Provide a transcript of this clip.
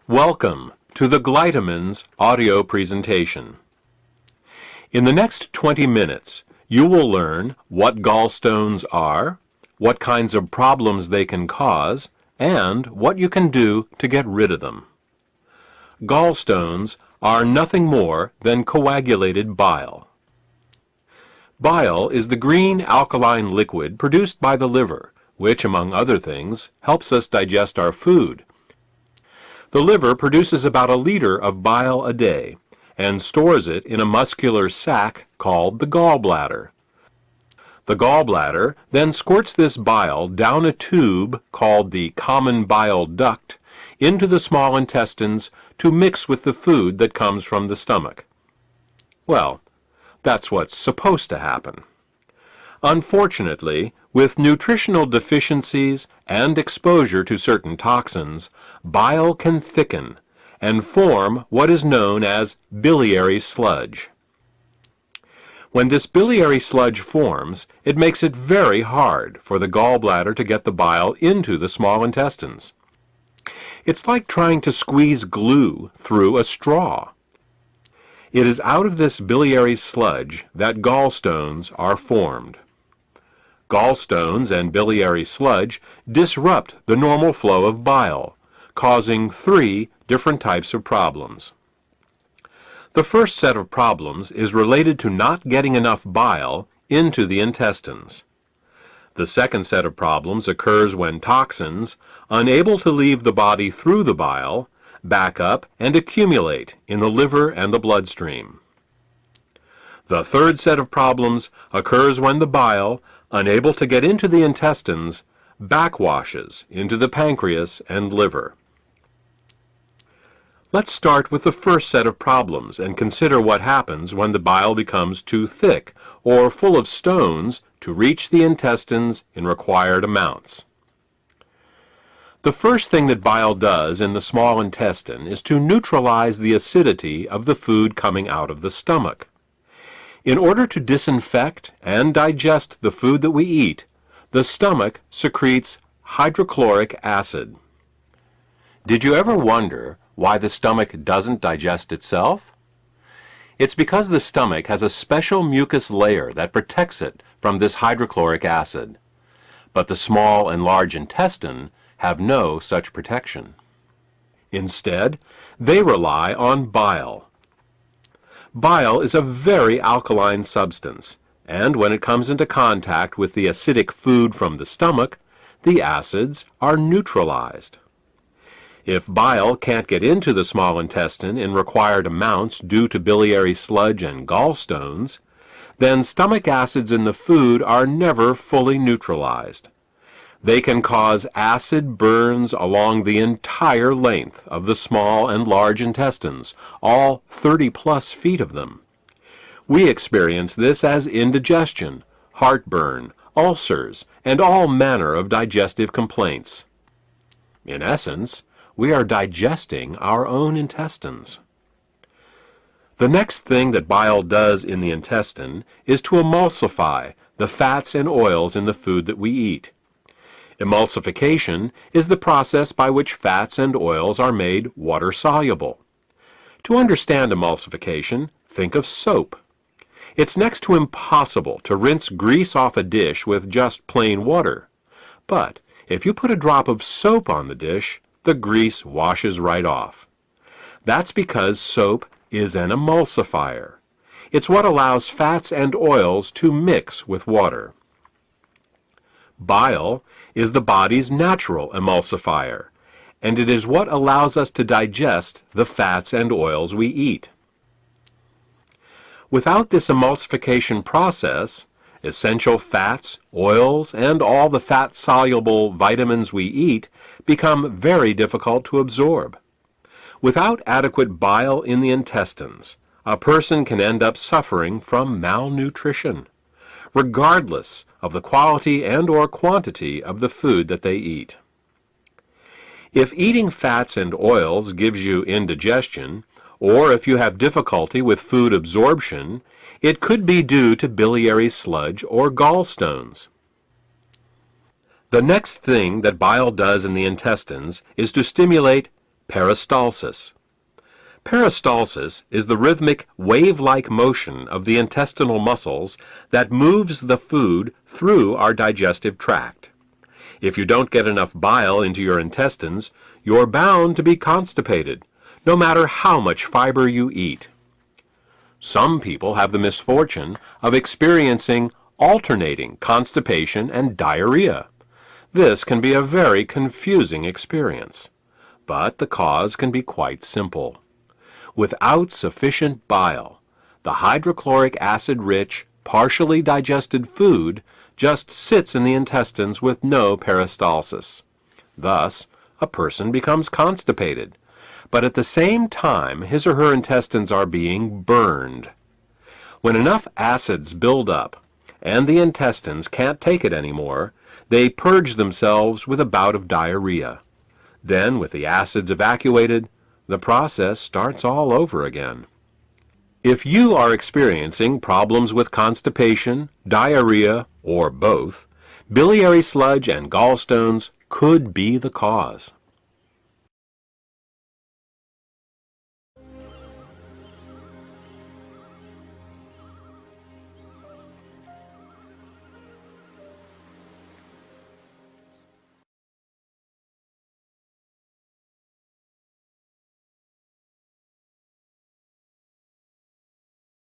Welcome to the Glytamins audio presentation. In the next 20 minutes, you will learn what gallstones are, what kinds of problems they can cause, and what you can do to get rid of them. Gallstones are nothing more than coagulated bile. Bile is the green alkaline liquid produced by the liver, which, among other things, helps us digest our food. The liver produces about a liter of bile a day and stores it in a muscular sac called the gallbladder. The gallbladder then squirts this bile down a tube called the common bile duct into the small intestines to mix with the food that comes from the stomach. Well, that's what's supposed to happen. Unfortunately, with nutritional deficiencies and exposure to certain toxins, bile can thicken and form what is known as biliary sludge. When this biliary sludge forms, it makes it very hard for the gallbladder to get the bile into the small intestines. It's like trying to squeeze glue through a straw. It is out of this biliary sludge that gallstones are formed. Gallstones and biliary sludge disrupt the normal flow of bile, causing 3 different types of problems. The first set of problems is related to not getting enough bile into the intestines. The second set of problems occurs when toxins, unable to leave the body through the bile, back up and accumulate in the liver and the bloodstream. The third set of problems occurs when the bile, unable to get into the intestines, backwashes into the pancreas and liver. Let's start with the first set of problems and consider what happens when the bile becomes too thick or full of stones to reach the intestines in required amounts. The first thing that bile does in the small intestine is to neutralize the acidity of the food coming out of the stomach. In order to disinfect and digest the food that we eat, the stomach secretes hydrochloric acid. Did you ever wonder why the stomach doesn't digest itself? It's because the stomach has a special mucus layer that protects it from this hydrochloric acid. But the small and large intestine have no such protection. Instead, they rely on bile. Bile is a very alkaline substance, and when it comes into contact with the acidic food from the stomach, the acids are neutralized. If bile can't get into the small intestine in required amounts due to biliary sludge and gallstones, then stomach acids in the food are never fully neutralized. They can cause acid burns along the entire length of the small and large intestines, all 30+ feet of them. We experience this as indigestion, heartburn, ulcers, and all manner of digestive complaints. In essence, we are digesting our own intestines. The next thing that bile does in the intestine is to emulsify the fats and oils in the food that we eat. Emulsification is the process by which fats and oils are made water-soluble. To understand emulsification, think of soap. It's next to impossible to rinse grease off a dish with just plain water. But if you put a drop of soap on the dish, the grease washes right off. That's because soap is an emulsifier. It's what allows fats and oils to mix with water. Bile is the body's natural emulsifier, and it is what allows us to digest the fats and oils we eat. Without this emulsification process, essential fats, oils, and all the fat-soluble vitamins we eat become very difficult to absorb. Without adequate bile in the intestines, a person can end up suffering from malnutrition, regardless of the quality and/or quantity of the food that they eat. If eating fats and oils gives you indigestion, or if you have difficulty with food absorption, it could be due to biliary sludge or gallstones. The next thing that bile does in the intestines is to stimulate Peristalsis. Peristalsis is the rhythmic, wave-like motion of the intestinal muscles that moves the food through our digestive tract. If you don't get enough bile into your intestines, you're bound to be constipated, no matter how much fiber you eat. Some people have the misfortune of experiencing alternating constipation and diarrhea. This can be a very confusing experience, but the cause can be quite simple. Without sufficient bile, the hydrochloric acid-rich, partially digested food just sits in the intestines with no peristalsis. Thus, a person becomes constipated, but at the same time his or her intestines are being burned. When enough acids build up and the intestines can't take it anymore, they purge themselves with a bout of diarrhea. Then, with the acids evacuated, the process starts all over again. If you are experiencing problems with constipation, diarrhea, or both, biliary sludge and gallstones could be the cause.